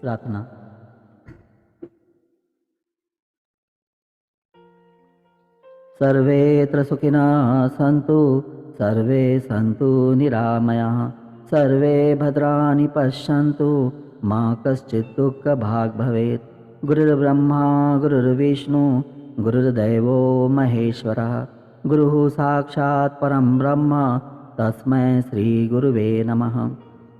प्रार्थना। सर्वेत्र सुखिनः सन्तु, सर्वे सन्तु निरामयाः, सर्वे भद्राणि पश्यन्तु, मा कश्चित् दुःखभाग् भवेत्। गुरुर्ब्रह्मा गुरुर्विष्णु गुरुर्देवो महेश्वरः, गुरुः साक्षात् परं ब्रह्म, तस्मै श्रीगुरुवे नमः।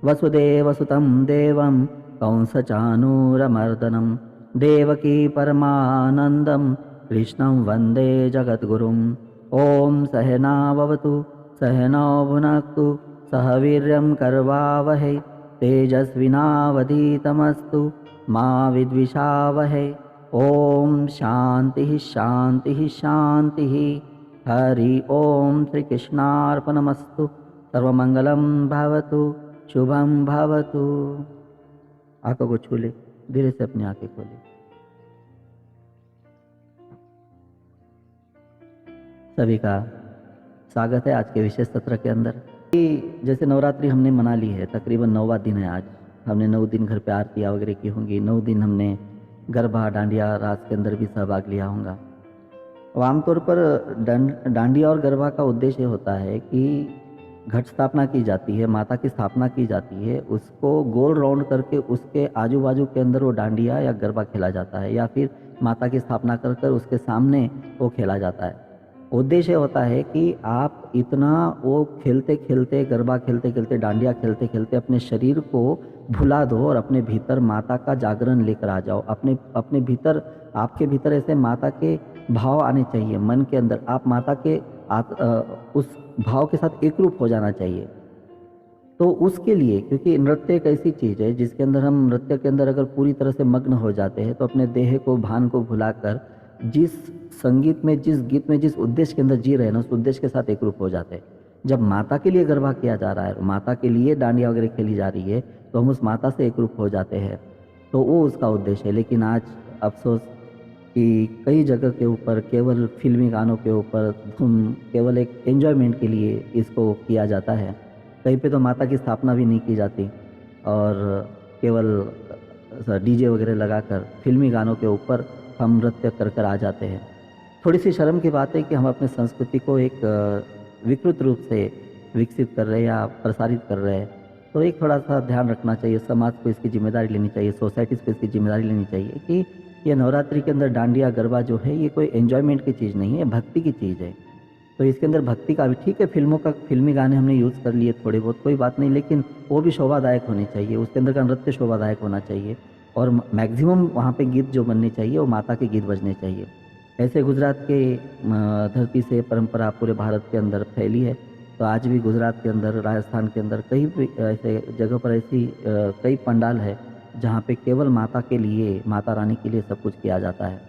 वसुदेवसुतं देवं कंसचाणूरमर्दनं, देवकी परमानन्दं कृष्णं वन्दे जगद्गुरुम्। ॐ सहना भवतु सहनौ भुनक्तु, सह वीर्यं करवावहै, तेजस्विनावधीतमस्तु मा विद्विषावहै। ॐ शान्तिः शान्तिः शान्तिः। हरि ओम श्री कृष्णार्पणमस्तु। सर्वमंगलं भवतु, शुभं भवतु। आंखों को छू ले, धीरे से अपनी आंखें खोले। सभी का स्वागत है आज के विशेष सत्र के अंदर। जैसे नवरात्रि हमने मना ली है, तकरीबन 9वां दिन है आज। हमने 9 दिन घर पे आरतियाँ वगैरह की होंगी। 9 दिन हमने गरबा डांडिया रास के अंदर भी सहभाग लिया होगा। आमतौर पर डांडिया और गरबा का उद्देश्य होता है कि घट स्थापना की जाती है, माता की स्थापना की जाती है, उसको गोल राउंड करके उसके आजू बाजू के अंदर वो डांडिया या गरबा खेला जाता है, या फिर माता की स्थापना कर कर उसके सामने वो खेला जाता है। उद्देश्य होता है कि आप इतना वो खेलते खेलते, गरबा खेलते खेलते, डांडिया खेलते खेलते अपने शरीर को भुला दो और अपने भीतर माता का जागरण लेकर आ जाओ। अपने भीतर, आपके भीतर ऐसे माता के भाव आने चाहिए। मन के अंदर आप माता के उस भाव के साथ एक रूप हो जाना चाहिए। तो उसके लिए, क्योंकि नृत्य एक ऐसी चीज़ है जिसके अंदर हम नृत्य के अंदर अगर पूरी तरह से मग्न हो जाते हैं तो अपने देह को, भान को भुलाकर जिस संगीत में, जिस गीत में, जिस उद्देश्य के अंदर जी रहे हैं ना, उस उद्देश्य के साथ एक रूप हो जाते हैं। जब माता के लिए गरबा किया जा रहा है, माता के लिए डांडिया वगैरह खेली जा रही है, तो हम उस माता से एक रूप हो जाते हैं। तो वो उसका उद्देश्य है। लेकिन आज अफसोस कि कई जगह के ऊपर केवल फिल्मी गानों के ऊपर धुन, केवल एक एंजॉयमेंट के लिए इसको किया जाता है। कहीं पे तो माता की स्थापना भी नहीं की जाती और केवल डीजे वगैरह लगाकर फिल्मी गानों के ऊपर हम नृत्य कर कर आ जाते हैं। थोड़ी सी शर्म की बात है कि हम अपने संस्कृति को एक विकृत रूप से विकसित कर रहे हैं या प्रसारित कर रहे हैं। तो एक थोड़ा सा ध्यान रखना चाहिए, समाज को इसकी जिम्मेदारी लेनी चाहिए, सोसाइटीज़ को इसकी जिम्मेदारी लेनी चाहिए कि ये नवरात्रि के अंदर डांडिया गरबा जो है ये कोई एंजॉयमेंट की चीज़ नहीं है, भक्ति की चीज़ है। तो इसके अंदर भक्ति का भी ठीक है, फिल्मी गाने हमने यूज़ कर लिए थोड़े बहुत, कोई बात नहीं, लेकिन वो भी शोभादायक होने चाहिए। उसके अंदर का नृत्य शोभादायक होना चाहिए और मैक्सिमम वहाँ पे गीत जो बनने चाहिए वो माता के गीत बजने चाहिए। ऐसे गुजरात के धरती से परंपरा पूरे भारत के अंदर फैली है। तो आज भी गुजरात के अंदर, राजस्थान के अंदर कई भी ऐसे जगह पर ऐसी कई पंडाल है जहाँ पे केवल माता के लिए, माता रानी के लिए सब कुछ किया जाता है।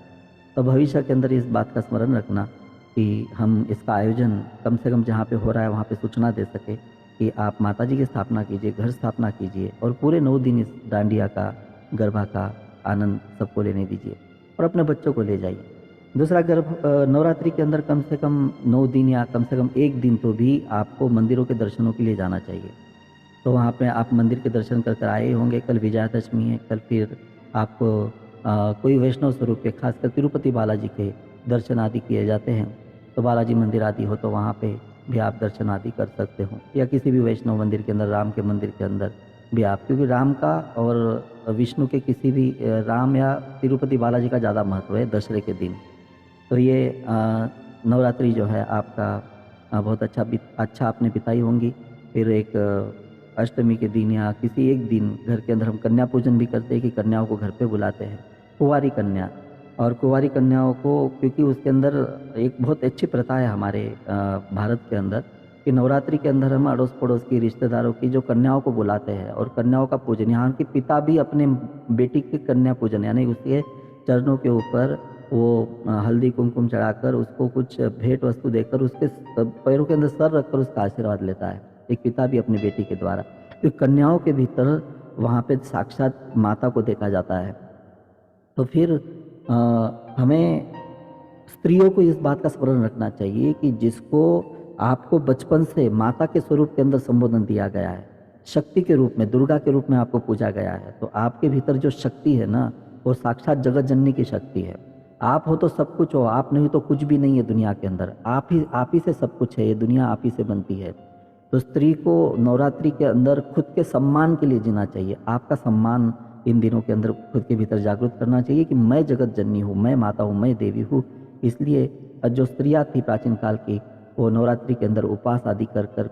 तो भविष्य के अंदर इस बात का स्मरण रखना कि हम इसका आयोजन कम से कम जहाँ पे हो रहा है वहाँ पे सूचना दे सके कि आप माता जी की स्थापना कीजिए, घर स्थापना कीजिए और पूरे 9 दिन इस डांडिया का, गरबा का आनंद सबको लेने दीजिए और अपने बच्चों को ले जाइए। दूसरा, नवरात्रि के अंदर कम से कम 9 दिन या कम से कम 1 दिन तो भी आपको मंदिरों के दर्शनों के लिए जाना चाहिए। तो वहाँ पे आप मंदिर के दर्शन कर कर आए होंगे। कल विजयादशमी है, कल फिर आपको कोई वैष्णव स्वरूप के, खासकर तिरुपति बालाजी के दर्शन आदि किए जाते हैं। तो बालाजी मंदिर आदि हो तो वहाँ पे भी आप दर्शन आदि कर सकते हो, या किसी भी वैष्णव मंदिर के अंदर, राम के मंदिर के अंदर भी आप, क्योंकि राम का और विष्णु के किसी भी, राम या तिरुपति बालाजी का ज़्यादा महत्व है दशहरे के दिन। तो ये नवरात्रि जो है आपका बहुत अच्छा आपने बिताई होंगी। फिर एक अष्टमी के दिन या किसी एक दिन घर के अंदर हम कन्या पूजन भी करते हैं कि कन्याओं को घर पे बुलाते हैं, कुंवारी कन्या। और कुंवारी कन्याओं को, क्योंकि उसके अंदर एक बहुत अच्छी प्रथा है हमारे भारत के अंदर कि नवरात्रि के अंदर हम अड़ोस पड़ोस की, रिश्तेदारों की जो कन्याओं को बुलाते हैं और कन्याओं का पूजन, यहाँ के पिता भी अपने बेटी की कन्या पूजन, यानी उसके चरणों के ऊपर वो हल्दी कुमकुम चढ़ाकर उसको कुछ भेंट वस्तु देकर उसके पैरों के अंदर सर रखकर उसका आशीर्वाद लेता है एक पिता भी अपनी बेटी के द्वारा। तो कन्याओं के भीतर वहाँ पे साक्षात माता को देखा जाता है। तो फिर हमें स्त्रियों को इस बात का स्मरण रखना चाहिए कि जिसको आपको बचपन से माता के स्वरूप के अंदर संबोधन दिया गया है, शक्ति के रूप में, दुर्गा के रूप में आपको पूजा गया है। तो आपके भीतर जो शक्ति है ना, वो साक्षात जगत जननी की शक्ति है। आप हो तो सब कुछ हो, आप नहीं हो तो कुछ भी नहीं है दुनिया के अंदर। आप ही से सब कुछ है, ये दुनिया आप ही से बनती है। तो स्त्री को नवरात्रि के अंदर खुद के सम्मान के लिए जीना चाहिए। आपका सम्मान इन दिनों के अंदर खुद के भीतर जागृत करना चाहिए कि मैं जगत जननी हूँ, मैं माता हूँ, मैं देवी हूँ। इसलिए जो स्त्रियाँ थी प्राचीन काल की, वो नवरात्रि के अंदर उपवास आदि कर कर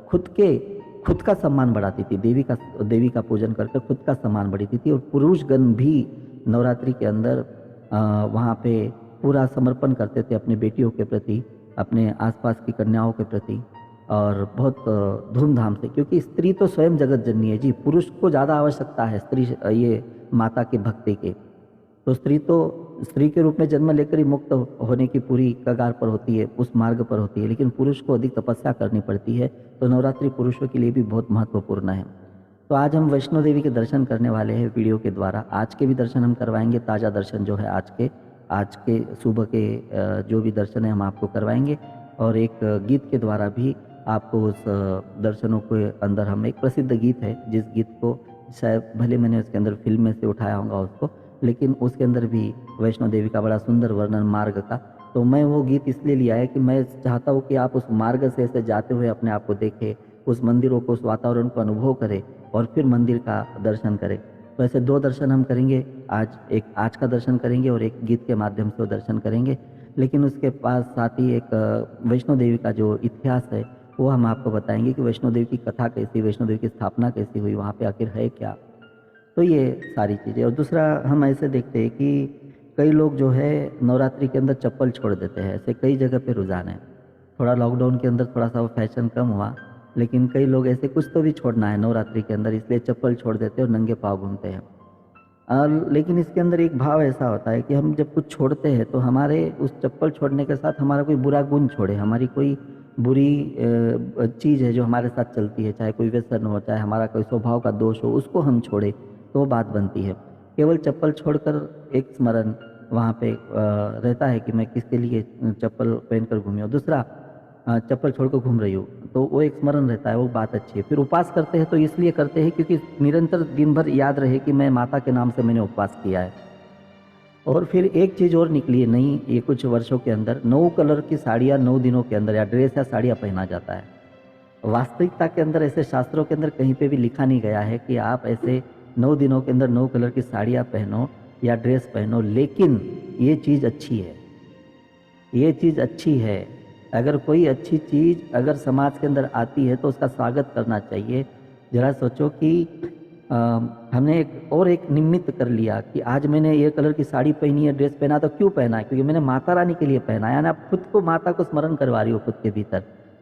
खुद का सम्मान बढ़ाती थी। देवी का पूजन करके खुद का सम्मान बढ़ाती थी। और पुरुषगण भी नवरात्रि के अंदर वहाँ पे पूरा समर्पण करते थे अपनी बेटियों के प्रति, अपने आसपास की कन्याओं के प्रति, और बहुत धूमधाम से। क्योंकि स्त्री तो स्वयं जगत जननी है जी, पुरुष को ज़्यादा आवश्यकता है स्त्री ये माता के भक्ति के। तो स्त्री के रूप में जन्म लेकर ही मुक्त होने की पूरी कगार पर होती है, उस मार्ग पर होती है। लेकिन पुरुष को अधिक तपस्या करनी पड़ती है। तो नवरात्रि पुरुषों के लिए भी बहुत महत्वपूर्ण है। तो आज हम वैष्णो देवी के दर्शन करने वाले हैं वीडियो के द्वारा। आज के भी दर्शन हम करवाएंगे, ताज़ा दर्शन जो है आज के सुबह के जो भी दर्शन है हम आपको करवाएंगे। और एक गीत के द्वारा भी आपको उस दर्शनों के अंदर हम, एक प्रसिद्ध गीत है जिस गीत को शायद भले मैंने उसके अंदर फिल्म में से उठाया होगा उसको, लेकिन उसके अंदर भी वैष्णो देवी का बड़ा सुंदर वर्णन मार्ग का। तो मैं वो गीत इसलिए लिया है कि मैं चाहता हूँ कि आप उस मार्ग से ऐसे जाते हुए अपने आप को देखें, उस मंदिरों को, उस वातावरण को अनुभव करें और फिर मंदिर का दर्शन करें। तो ऐसे दो दर्शन हम करेंगे आज का दर्शन करेंगे और एक गीत के माध्यम से वो दर्शन करेंगे। लेकिन उसके पास साथ ही एक वैष्णो देवी का जो इतिहास है वो हम आपको बताएंगे कि वैष्णो देवी की कथा कैसी, वैष्णो देवी की स्थापना कैसी हुई, वहाँ पे आखिर है क्या। तो ये सारी चीज़ें। और दूसरा हम ऐसे देखते हैं कि कई लोग जो है नवरात्रि के अंदर चप्पल छोड़ देते हैं। ऐसे कई जगह पे रुझान है। थोड़ा लॉकडाउन के अंदर थोड़ा सा वो फैशन कम हुआ, लेकिन कई लोग ऐसे कुछ तो भी छोड़ना है नवरात्रि के अंदर, इसलिए चप्पल छोड़ देते हैं और नंगे पाँव घूमते हैं। लेकिन इसके अंदर एक भाव ऐसा होता है कि हम जब कुछ छोड़ते हैं तो हमारे उस चप्पल छोड़ने के साथ हमारा कोई बुरा गुण छोड़े, हमारी कोई बुरी चीज़ है जो हमारे साथ चलती है, चाहे कोई व्यसन हो, चाहे हमारा कोई स्वभाव का दोष हो, उसको हम छोड़े तो बात बनती है। केवल चप्पल छोड़कर एक स्मरण वहाँ पे रहता है कि मैं किसके लिए चप्पल पहनकर घूमी हूँ। दूसरा, चप्पल छोड़कर घूम रही हूँ तो वो एक स्मरण रहता है, वो बात अच्छी है। फिर उपवास करते हैं तो इसलिए करते हैं क्योंकि निरंतर दिन भर याद रहे कि मैं माता के नाम से मैंने उपवास किया है। और फिर एक चीज़ और निकली है नई, ये कुछ वर्षों के अंदर 9 कलर की साड़ियाँ 9 दिनों के अंदर, या ड्रेस या साड़ियाँ पहना जाता है। वास्तविकता के अंदर ऐसे शास्त्रों के अंदर कहीं पे भी लिखा नहीं गया है कि आप ऐसे 9 दिनों के अंदर 9 कलर की साड़ियाँ पहनो या ड्रेस पहनो। लेकिन ये चीज़ अच्छी है, ये चीज़ अच्छी है। अगर कोई अच्छी चीज़ अगर समाज के अंदर आती है तो उसका स्वागत करना चाहिए। ज़रा सोचो कि हमने एक निमित्त कर लिया कि आज मैंने ये कलर की साड़ी पहनी है, ड्रेस पहना, तो क्यों पहना है? क्योंकि मैंने माता रानी के लिए पहना है। यानी आप खुद को, माता को स्मरण करवा रही हो खुद के भीतर।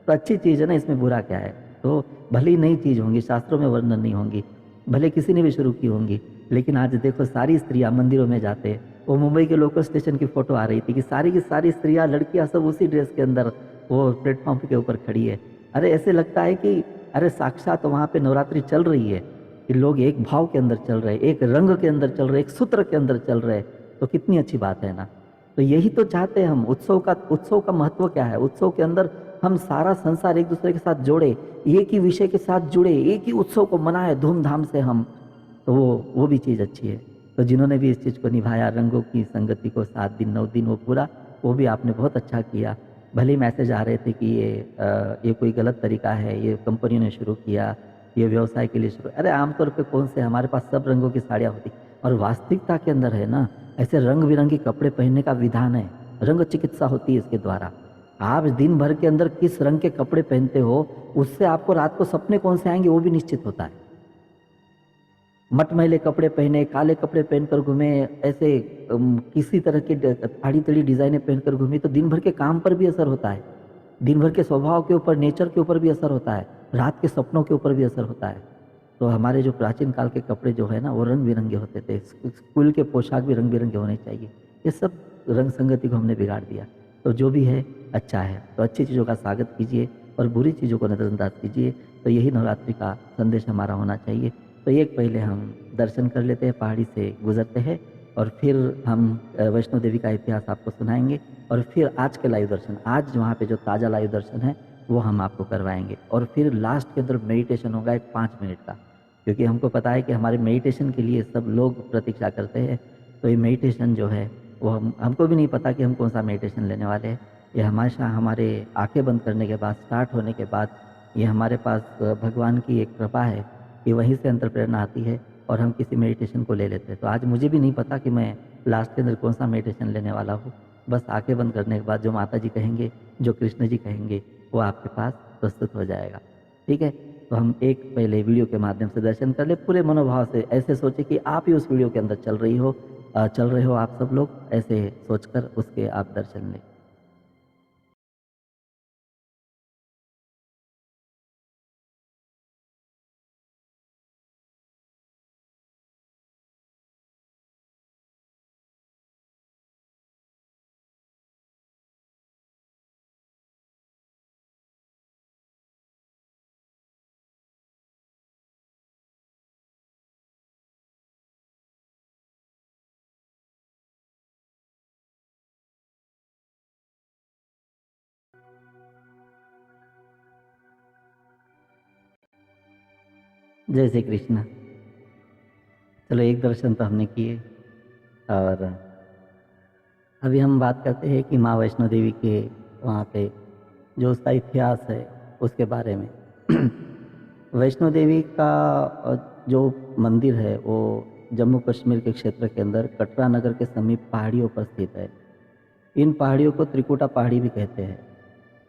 तो अच्छी चीज़ है ना, इसमें बुरा क्या है? तो भले ही नई चीज़ होंगी, शास्त्रों में वर्णन नहीं होंगी, भले किसी ने भी शुरू की होंगी, लेकिन आज देखो सारी स्त्रियाँ मंदिरों में जाते हैं। वो मुंबई के लोकल स्टेशन की फ़ोटो आ रही थी कि सारी की सारी स्त्रियाँ, लड़कियाँ सब उसी ड्रेस के अंदर वो प्लेटफॉर्म के ऊपर खड़ी है। अरे ऐसे लगता है कि अरे साक्षात वहाँ पे नवरात्रि चल रही है, कि लोग एक भाव के अंदर चल रहे, एक रंग के अंदर चल रहे, एक सूत्र के अंदर चल रहे। तो कितनी अच्छी बात है ना। तो यही तो चाहते हैं हम। उत्सव का महत्व क्या है? उत्सव के अंदर हम सारा संसार एक दूसरे के साथ जोड़े, एक ही विषय के साथ जुड़े, एक ही उत्सव को मनाए धूमधाम से हम। तो वो भी चीज़ अच्छी है। तो जिन्होंने भी इस चीज़ को निभाया, रंगों की संगति को 7 दिन 9 दिन वो पूरा, वो भी आपने बहुत अच्छा किया। भले ही मैसेज आ रहे थे कि ये कोई गलत तरीका है, ये कंपनी ने शुरू किया, ये व्यवसाय के लिए शुरू। अरे आमतौर पे कौन से, हमारे पास सब रंगों की साड़ियाँ होती। और वास्तविकता के अंदर है ना, ऐसे रंग बिरंगी कपड़े पहनने का विधान है। रंग चिकित्सा होती है इसके द्वारा। आप दिन भर के अंदर किस रंग के कपड़े पहनते हो, उससे आपको रात को सपने कौन से आएंगे वो भी निश्चित होता है। मटमैले कपड़े पहने, काले कपड़े पहनकर घूमे, ऐसे किसी तरह की आड़ी तड़ी डिजाइनें पहनकर घूमी, तो दिन भर के काम पर भी असर होता है, दिन भर के स्वभाव के ऊपर, नेचर के ऊपर भी असर होता है, रात के सपनों के ऊपर भी असर होता है। तो हमारे जो प्राचीन काल के कपड़े जो है ना, वो रंग बिरंगे होते थे। स्कूल के पोशाक भी रंग बिरंगे होने चाहिए। ये सब रंग संगति को हमने बिगाड़ दिया। तो जो भी है अच्छा है, तो अच्छी चीज़ों का स्वागत कीजिए और बुरी चीज़ों को नज़रअंदाज कीजिए। तो यही नवरात्रि का संदेश हमारा होना चाहिए। तो एक पहले हम दर्शन कर लेते हैं, पहाड़ी से गुजरते हैं, और फिर हम वैष्णो देवी का इतिहास आपको सुनाएंगे, और फिर आज के लाइव दर्शन, आज वहाँ पे जो ताज़ा लाइव दर्शन है वो हम आपको करवाएंगे। और फिर लास्ट के अंदर मेडिटेशन होगा एक 5 मिनट का। क्योंकि हमको पता है कि हमारे मेडिटेशन के लिए सब लोग प्रतीक्षा करते हैं। तो ये मेडिटेशन जो है वो हमको भी नहीं पता कि हम कौन सा मेडिटेशन लेने वाले हैं। ये हमेशा हमारे आंखें बंद करने के बाद, स्टार्ट होने के बाद, ये हमारे पास भगवान की एक कृपा है कि वहीं से अंतर प्रेरणा आती है और हम किसी मेडिटेशन को ले लेते हैं। तो आज मुझे भी नहीं पता कि मैं लास्ट के अंदर कौन सा मेडिटेशन लेने वाला हूँ। बस आंखें बंद करने के बाद जो माता जी कहेंगे, जो कृष्ण जी कहेंगे, वो आपके पास प्रस्तुत हो जाएगा। ठीक है, तो हम एक पहले वीडियो के माध्यम से दर्शन कर ले, पूरे मनोभाव से ऐसे सोचे कि आप ही उस वीडियो के अंदर चल रहे हो आप सब लोग, ऐसे सोचकर उसके आप दर्शन लें। जय श्री कृष्ण। चलो, एक दर्शन तो हमने किए और अभी हम बात करते हैं कि माँ वैष्णो देवी के वहाँ पे जो उसका इतिहास है उसके बारे में। वैष्णो देवी का जो मंदिर है वो जम्मू कश्मीर के क्षेत्र के अंदर कटरा नगर के समीप पहाड़ियों पर स्थित है। इन पहाड़ियों को त्रिकुटा पहाड़ी भी कहते हैं।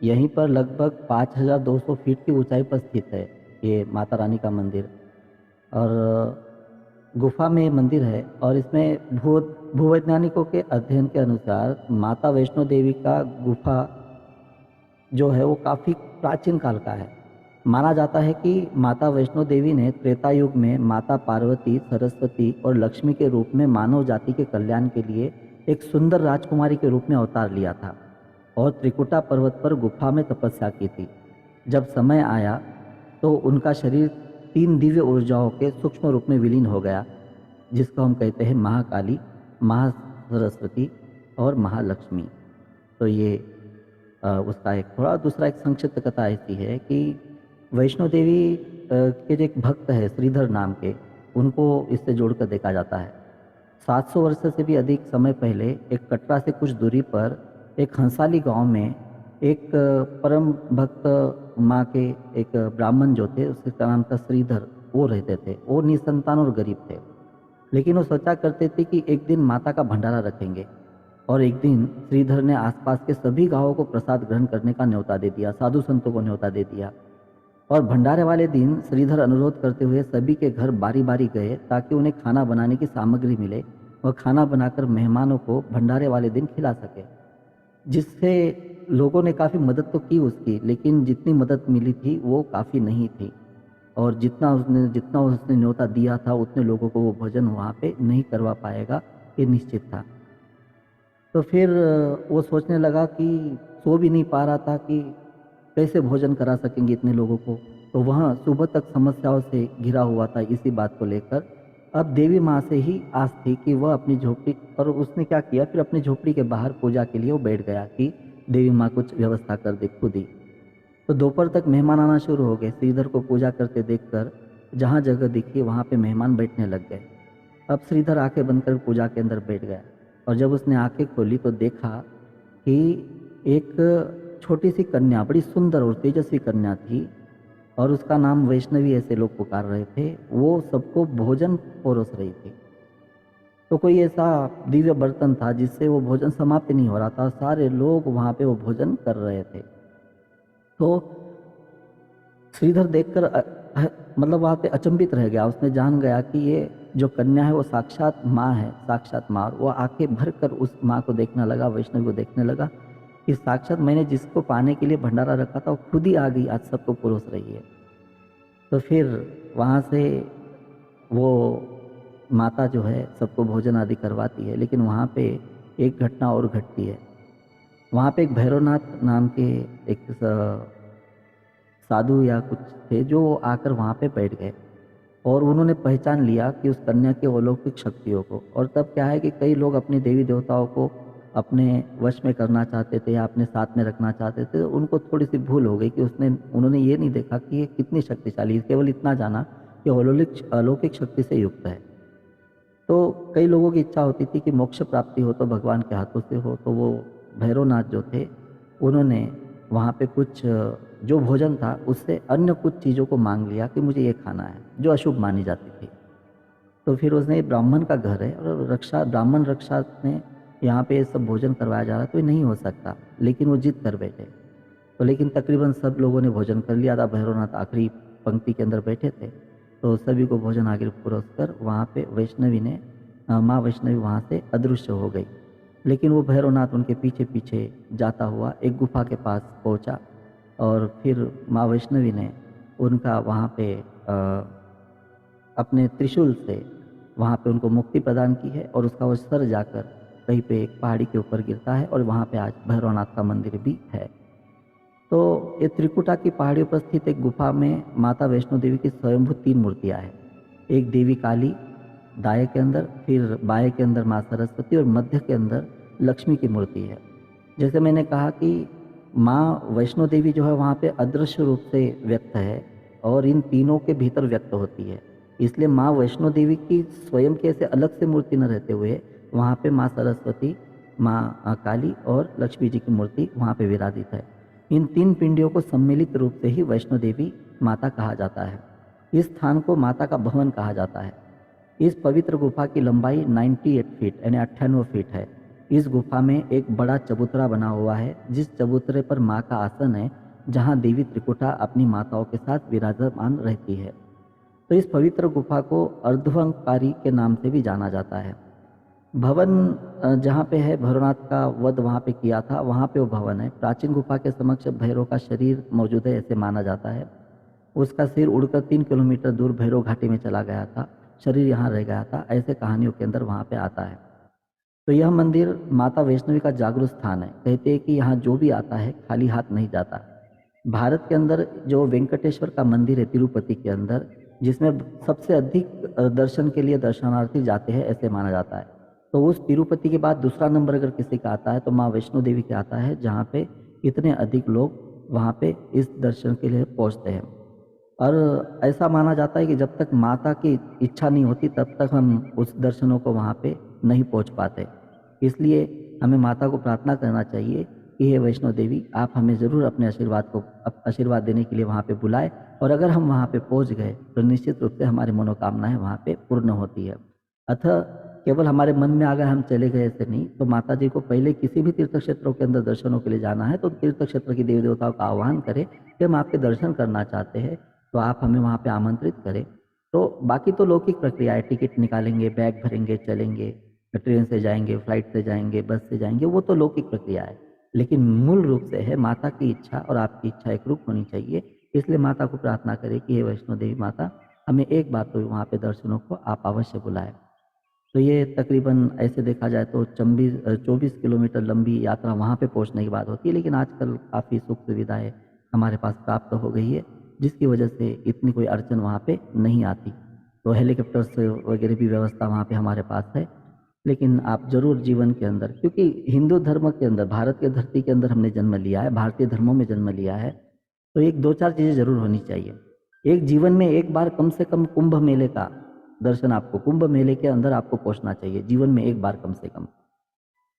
यहीं पर लगभग 5200 फीट की ऊंचाई पर स्थित है ये माता रानी का मंदिर। और गुफा में ये मंदिर है और इसमें भूवैज्ञानिकों के अध्ययन के अनुसार माता वैष्णो देवी का गुफा जो है वो काफ़ी प्राचीन काल का है। माना जाता है कि माता वैष्णो देवी ने त्रेता युग में माता पार्वती, सरस्वती और लक्ष्मी के रूप में मानव जाति के कल्याण के लिए एक सुंदर राजकुमारी के रूप में अवतार लिया था और त्रिकुटा पर्वत पर गुफा में तपस्या की थी। जब समय आया तो उनका शरीर 3 दिव्य ऊर्जाओं के सूक्ष्म रूप में विलीन हो गया, जिसको हम कहते हैं महाकाली, महासरस्वती और महालक्ष्मी। तो ये उसका एक थोड़ा दूसरा एक संक्षिप्त कथा ऐसी है कि वैष्णो देवी के जो एक भक्त है श्रीधर नाम के, उनको इससे जोड़कर देखा जाता है। 700 वर्ष से भी अधिक समय पहले एक कटरा से कुछ दूरी पर एक हंसाली गांव में एक परम भक्त माँ के एक ब्राह्मण जो थे, उसका नाम था श्रीधर, वो रहते थे। वो निसंतान और गरीब थे, लेकिन वो सोचा करते थे कि एक दिन माता का भंडारा रखेंगे। और एक दिन श्रीधर ने आसपास के सभी गांवों को प्रसाद ग्रहण करने का न्योता दे दिया, साधु संतों को न्योता दे दिया। और भंडारे वाले दिन श्रीधर अनुरोध करते हुए सभी के घर बारी बारी गए ताकि उन्हें खाना बनाने की सामग्री मिले और खाना बनाकर मेहमानों को भंडारे वाले दिन खिला सके। जिससे लोगों ने काफ़ी मदद तो की उसकी, लेकिन जितनी मदद मिली थी वो काफ़ी नहीं थी। और जितना उसने न्योता दिया था उतने लोगों को वो भोजन वहाँ पे नहीं करवा पाएगा, ये निश्चित था। तो फिर वो सोचने लगा कि सो भी नहीं पा रहा था कि कैसे भोजन करा सकेंगे इतने लोगों को। तो वहाँ सुबह तक समस्याओं से घिरा हुआ था इसी बात को लेकर। अब देवी माँ से ही आस थी कि वह अपनी झोपड़ी, और उसने क्या किया, फिर अपनी झोपड़ी के बाहर पूजा के लिए वो बैठ गया कि देवी माँ कुछ व्यवस्था कर दे खुद ही। तो दोपहर तक मेहमान आना शुरू हो गए। श्रीधर को पूजा करते देखकर जहाँ जगह दिखी वहाँ पे मेहमान बैठने लग गए। अब श्रीधर आंखें बंद कर पूजा के अंदर बैठ गया और जब उसने आंखें खोली तो देखा कि एक छोटी सी कन्या, बड़ी सुंदर और तेजस्वी कन्या थी और उसका नाम वैष्णवी ऐसे लोग पुकार रहे थे। वो सबको भोजन परोस रही थी। तो कोई ऐसा दिव्य बर्तन था जिससे वो भोजन समाप्त नहीं हो रहा था, सारे लोग वहाँ पे वो भोजन कर रहे थे। तो श्रीधर देखकर मतलब वहाँ पे अचंभित रह गया। उसने जान गया कि ये जो कन्या है वो साक्षात माँ है, साक्षात माँ। वो आंखें भर कर उस माँ को देखने लगा, वैष्णवी को देखने लगा कि साक्षात मैंने जिसको पाने के लिए भंडारा रखा था वो खुद ही आ गई, आज सबको परोस रही है। तो फिर वहाँ से वो माता जो है सबको भोजन आदि करवाती है, लेकिन वहाँ पे एक घटना और घटती है। वहाँ पे एक भैरवनाथ नाम के एक साधु या कुछ थे जो आकर वहाँ पे बैठ गए और उन्होंने पहचान लिया कि उस कन्या के अलौकिक शक्तियों को। और तब क्या है कि कई लोग अपने देवी देवताओं को अपने वश में करना चाहते थे या अपने साथ में रखना चाहते थे। उनको थोड़ी सी भूल हो गई कि उन्होंने ये नहीं देखा कि ये कितनी शक्तिशाली है। केवल इतना जाना कि अलौकिक शक्ति से युक्त है। तो कई लोगों की इच्छा होती थी कि मोक्ष प्राप्ति हो तो भगवान के हाथों से हो, तो वो भैरवनाथ जो थे उन्होंने वहाँ पे कुछ जो भोजन था उससे अन्य कुछ चीज़ों को मांग लिया कि मुझे ये खाना है, जो अशुभ मानी जाती थी। तो फिर उसने ब्राह्मण का घर है और ब्राह्मण रक्षा में यहाँ पे ये सब भोजन करवाया जा रहा है, तो ये नहीं हो सकता, लेकिन वो जिद कर बैठे। तो लेकिन तकरीबन सब लोगों ने भोजन कर लिया था, भैरवनाथ आखिरी पंक्ति के अंदर बैठे थे, तो सभी को भोजन आगे परोस कर वहाँ पे वैष्णवी ने माँ वैष्णवी वहाँ से अदृश्य हो गई। लेकिन वो भैरवनाथ उनके पीछे पीछे जाता हुआ एक गुफा के पास पहुँचा और फिर माँ वैष्णवी ने उनका वहाँ पे अपने त्रिशूल से वहाँ पे उनको मुक्ति प्रदान की है और उसका वो सर जाकर कहीं पे एक पहाड़ी के ऊपर गिरता है और वहाँ पे आज भैरवनाथ का मंदिर भी है। तो ये त्रिकुटा की पहाड़ियों पर स्थित एक गुफा में माता वैष्णो देवी की स्वयंभू 3 मूर्तियाँ हैं। एक देवी काली दाएं के अंदर, फिर बाएं के अंदर माँ सरस्वती और मध्य के अंदर लक्ष्मी की मूर्ति है। जैसे मैंने कहा कि माँ वैष्णो देवी जो है वहाँ पे अदृश्य रूप से व्यक्त है और इन तीनों के भीतर व्यक्त होती है, इसलिए माँ वैष्णो देवी की स्वयं के ऐसे अलग से मूर्ति न रहते हुए वहाँ पे माँ सरस्वती, माँ काली और लक्ष्मी जी की मूर्ति वहाँ पे विराजित है। इन 3 पिंडियों को सम्मिलित रूप से ही वैष्णो देवी माता कहा जाता है। इस स्थान को माता का भवन कहा जाता है। इस पवित्र गुफा की लंबाई 98 फीट यानी 98 फीट है। इस गुफा में एक बड़ा चबूतरा बना हुआ है, जिस चबूतरे पर माँ का आसन है, जहाँ देवी त्रिकुटा अपनी माताओं के साथ विराजमान रहती है। तो इस पवित्र गुफा को अर्धवंकारी के नाम से भी जाना जाता है। भवन जहाँ पे है भैरवनाथ का वध वहाँ पे किया था, वहाँ पे वो भवन है। प्राचीन गुफा के समक्ष भैरव का शरीर मौजूद है, ऐसे माना जाता है। उसका सिर उड़कर 3 किलोमीटर दूर भैरव घाटी में चला गया था, शरीर यहाँ रह गया था, ऐसे कहानियों के अंदर वहाँ पे आता है। तो यह मंदिर माता वैष्णवी का जागरूक स्थान है। कहते हैं कि यहाँ जो भी आता है खाली हाथ नहीं जाता। भारत के अंदर जो वेंकटेश्वर का मंदिर है तिरुपति के अंदर, जिसमें सबसे अधिक दर्शन के लिए दर्शनार्थी जाते हैं, ऐसे माना जाता है। तो उस तिरुपति के बाद दूसरा नंबर अगर किसी का आता है तो माँ वैष्णो देवी का आता है, जहाँ पे इतने अधिक लोग वहाँ पे इस दर्शन के लिए पहुँचते हैं। और ऐसा माना जाता है कि जब तक माता की इच्छा नहीं होती तब तक हम उस दर्शनों को वहाँ पे नहीं पहुँच पाते। इसलिए हमें माता को प्रार्थना करना चाहिए कि हे वैष्णो देवी, आप हमें ज़रूर अपने आशीर्वाद देने के लिए वहाँ पे बुलाए, और अगर हम वहाँ पे पहुँच गए तो निश्चित रूप से हमारी मनोकामनाएं वहाँ पे पूर्ण होती है। अतः केवल हमारे मन में आ गए हम चले गए, ऐसे नहीं। तो माता जी को पहले किसी भी तीर्थ क्षेत्रों के अंदर दर्शनों के लिए जाना है तो तीर्थ क्षेत्र की देवी देवताओं का आह्वान करें कि हम आपके दर्शन करना चाहते हैं, तो आप हमें वहाँ पे आमंत्रित करें। तो बाकी तो लौकिक प्रक्रिया है, टिकट निकालेंगे, बैग भरेंगे, चलेंगे, ट्रेन से जाएंगे, फ्लाइट से जाएंगे, बस से जाएंगे, वो तो लौकिक प्रक्रिया है। लेकिन मूल रूप से है माता की इच्छा और आपकी इच्छा एक रूप होनी चाहिए। इसलिए माता को प्रार्थना करें कि हे वैष्णो देवी माता, हमें एक बार तो वहाँ पे दर्शनों को आप अवश्य बुलाएं। तो ये तकरीबन ऐसे देखा जाए तो 24 किलोमीटर लंबी यात्रा वहाँ पे पहुँचने की बात होती है, लेकिन आजकल काफ़ी सुख सुविधाएं हमारे पास प्राप्त हो गई है, जिसकी वजह से इतनी कोई अड़चन वहाँ पे नहीं आती। तो हेलीकॉप्टर्स वगैरह भी व्यवस्था वहाँ पे हमारे पास है। लेकिन आप जरूर जीवन के अंदर, क्योंकि हिंदू धर्म के अंदर, भारत के धरती के अंदर हमने जन्म लिया है, भारतीय धर्मों में जन्म लिया है, तो एक 2-4 चीज़ें जरूर होनी चाहिए। एक जीवन में एक बार कम से कम कुंभ मेले का दर्शन, आपको कुंभ मेले के अंदर आपको पहुंचना चाहिए जीवन में एक बार कम से कम।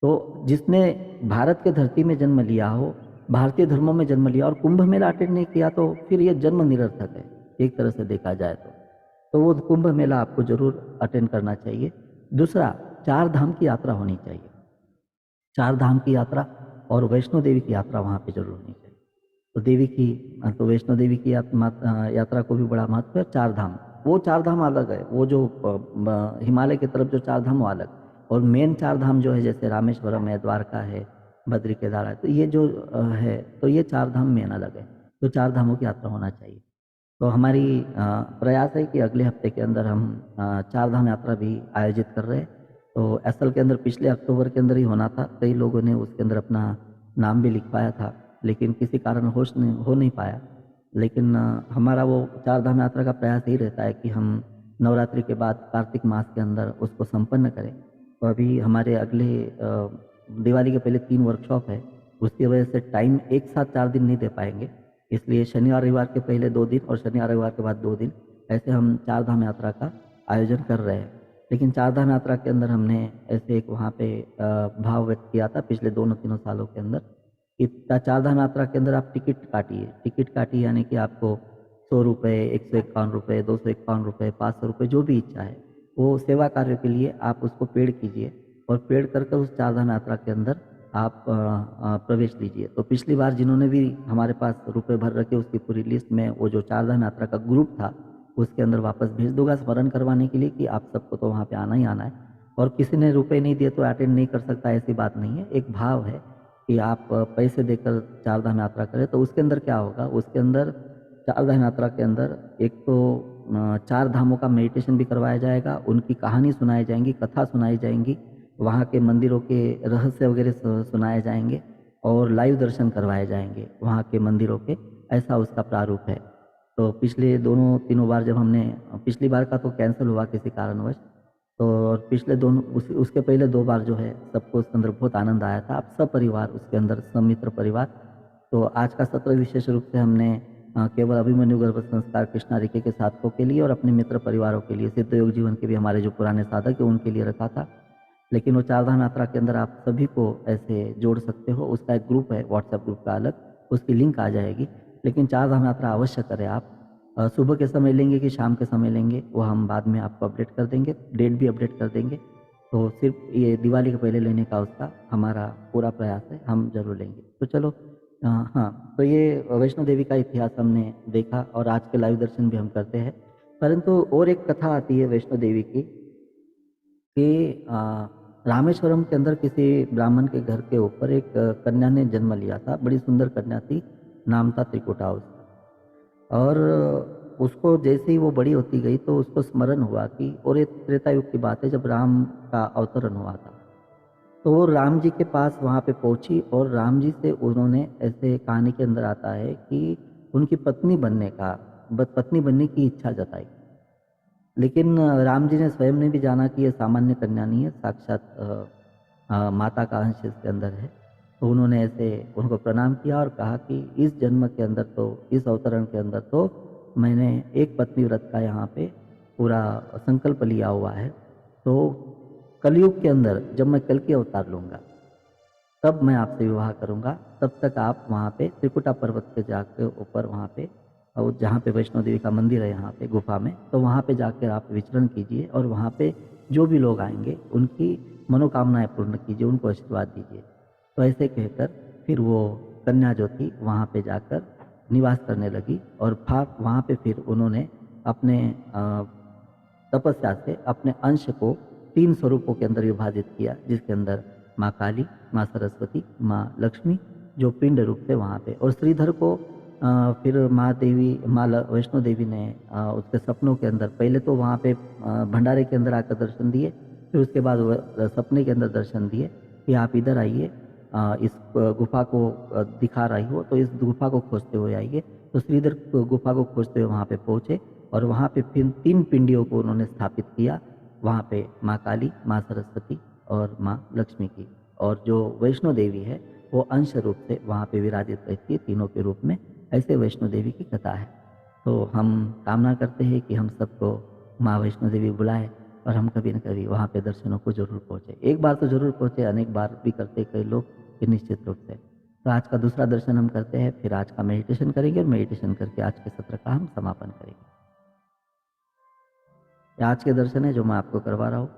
तो जिसने भारत के धरती में जन्म लिया हो, भारतीय धर्मों में जन्म लिया और कुंभ मेला अटेंड नहीं किया, तो फिर यह जन्म निरर्थक है एक तरह से देखा जाए तो वो कुंभ मेला आपको जरूर अटेंड करना चाहिए। दूसरा, 4 धाम की यात्रा होनी चाहिए। 4 धाम की यात्रा और वैष्णो देवी की यात्रा वहाँ पे जरूर होनी चाहिए। तो देवी की तो वैष्णो देवी की यात्रा को भी बड़ा महत्व है। 4 धाम, वो 4 धाम अलग है, वो जो हिमालय की तरफ जो 4 धाम वो अलग, और मेन 4 धाम जो है जैसे रामेश्वरम है, द्वारका है, बद्री केदार है, तो ये जो है, तो ये 4 धाम मेन अलग है। तो 4 धामों की यात्रा होना चाहिए। तो हमारी प्रयास है कि अगले हफ्ते के अंदर हम 4 धाम यात्रा भी आयोजित कर रहे हैं। तो असल के अंदर पिछले अक्टूबर के अंदर ही होना था, कई लोगों ने उसके अंदर अपना नाम भी लिखवाया था, लेकिन किसी कारण हो नहीं पाया। लेकिन हमारा वो 4 धाम यात्रा का प्रयास यही रहता है कि हम नवरात्रि के बाद कार्तिक मास के अंदर उसको संपन्न करें। तो अभी हमारे अगले दिवाली के पहले 3 वर्कशॉप है, उसकी वजह से टाइम एक साथ 4 दिन नहीं दे पाएंगे, इसलिए शनिवार रविवार के पहले 2 दिन और शनिवार रविवार के बाद 2 दिन ऐसे हम चार धाम यात्रा का आयोजन कर रहे हैं। लेकिन चार धाम यात्रा के अंदर हमने ऐसे एक वहाँ पे भाव व्यक्त किया था पिछले 2-3 सालों के अंदर कि चार धाम यात्रा के अंदर आप टिकट काटिए यानी कि आपको 100 रुपये, 151 रुपये, 251 रुपये, 500 रुपये जो भी इच्छा है, वो सेवा कार्य के लिए आप उसको पेड कीजिए और पेड कर कर उस चार धाम यात्रा के अंदर आप प्रवेश लीजिए। तो पिछली बार जिन्होंने भी हमारे पास रुपए भर रखे उसकी पूरी लिस्ट में वो जो चार धाम यात्रा का ग्रुप था उसके अंदर वापस भेज दूंगा स्मरण करवाने के लिए कि आप सबको तो वहाँ पे आना ही आना है। और किसी ने रुपए नहीं दिए तो अटेंड नहीं कर सकता ऐसी बात नहीं है। एक भाव है कि आप पैसे देकर चार धाम यात्रा करें। तो उसके अंदर क्या होगा, उसके अंदर चार धाम यात्रा के अंदर एक तो चार धामों का मेडिटेशन भी करवाया जाएगा, उनकी कहानी सुनाई जाएंगी, कथा सुनाई जाएंगी, वहाँ के मंदिरों के रहस्य वगैरह सुनाए जाएंगे और लाइव दर्शन करवाए जाएंगे वहाँ के मंदिरों के, ऐसा उसका प्रारूप है। तो पिछले 2-3 बार जब हमने, पिछली बार का तो कैंसिल हुआ किसी कारणवश, तो और पिछले दोनों उसके पहले 2 बार जो है सबको उसके अंदर बहुत आनंद आया था। आप सब परिवार उसके अंदर, समित्र परिवार। तो आज का सत्र विशेष रूप से हमने केवल अभिमन्यु गर्भ संस्कार कृष्णा रिके के साधकों के लिए और अपने मित्र परिवारों के लिए, सिद्ध योग जीवन के भी हमारे जो पुराने साधक हैं उनके लिए रखा था। लेकिन वो चारधाम यात्रा के अंदर आप सभी को ऐसे जोड़ सकते हो। उसका एक ग्रुप है व्हाट्सएप ग्रुप का अलग, उसकी लिंक आ जाएगी। लेकिन चारधाम यात्रा अवश्य करें आप। सुबह के समय लेंगे कि शाम के समय लेंगे वो हम बाद में आपको अपडेट कर देंगे, डेट भी अपडेट कर देंगे। तो सिर्फ ये दिवाली के पहले लेने का उसका हमारा पूरा प्रयास है, हम जरूर लेंगे। तो चलो हाँ, तो ये वैष्णो देवी का इतिहास हमने देखा और आज के लाइव दर्शन भी हम करते हैं। परंतु और एक कथा आती है वैष्णो देवी की कि रामेश्वरम के अंदर किसी ब्राह्मण के घर के ऊपर एक कन्या ने जन्म लिया था। बड़ी सुंदर कन्या थी, नाम था त्रिकुटा उसका। और उसको जैसे ही वो बड़ी होती गई तो उसको स्मरण हुआ कि, और ये त्रेता युग की बात है जब राम का अवतरण हुआ था, तो वो राम जी के पास वहाँ पे पहुंची और राम जी से उन्होंने, ऐसे कहानी के अंदर आता है कि उनकी पत्नी बनने की इच्छा जताई। लेकिन राम जी ने स्वयं ने भी जाना कि ये सामान्य कन्या नहीं है, साक्षात माता का अंश इसके अंदर है। तो उन्होंने ऐसे उनको प्रणाम किया और कहा कि इस जन्म के अंदर तो, इस अवतरण के अंदर तो मैंने एक पत्नी व्रत का यहाँ पे पूरा संकल्प लिया हुआ है। तो कलयुग के अंदर जब मैं कल की अवतार लूँगा तब मैं आपसे विवाह करूँगा। तब तक आप वहाँ पे त्रिकुटा पर्वत पे जाकर ऊपर वहाँ पे, और जहाँ पे वैष्णो देवी का मंदिर है यहाँ पे गुफा में, तो वहाँ पे जाकर आप विचरण कीजिए और वहाँ पे जो भी लोग आएंगे उनकी मनोकामनाएं पूर्ण कीजिए, उनको आशीर्वाद दीजिए। तो ऐसे कहकर फिर वो कन्या जो थी वहाँ पे जाकर निवास करने लगी और वहाँ पे फिर उन्होंने अपने तपस्या से अपने अंश को 3 स्वरूपों के अंदर विभाजित किया, जिसके अंदर माँ काली, माँ सरस्वती, माँ लक्ष्मी, जो पिंड रूप से वहाँ पे, और श्रीधर को फिर माँ वैष्णो देवी ने उसके सपनों के अंदर, पहले तो वहाँ पे भंडारे के अंदर आकर दर्शन दिए, फिर उसके बाद सपने के अंदर दर्शन दिए कि आप इधर आइए, इस गुफा को दिखा रही हो तो इस गुफा को खोजते हुए आइए। तो श्रीधर गुफा को खोजते हुए वहाँ पे पहुँचे और वहाँ पे फिर 3 पिंडियों को उन्होंने स्थापित किया, वहाँ पे माँ काली, माँ सरस्वती और माँ लक्ष्मी की। और जो वैष्णो देवी है वो अंश रूप से वहाँ पे विराजित रहती है तीनों के रूप में। ऐसे वैष्णो देवी की कथा है। तो हम कामना करते हैं कि हम सबको माँ वैष्णो देवी बुलाए और हम कभी न कभी वहाँ पे दर्शनों को जरूर पहुँचे। एक बार तो जरूर पहुँचे, अनेक बार भी करते कई लोग, ये निश्चित रूप से। तो आज का दूसरा दर्शन हम करते हैं, फिर आज का मेडिटेशन करेंगे और मेडिटेशन करके आज के सत्र का हम समापन करेंगे। आज के दर्शन है जो मैं आपको करवा रहा हूँ।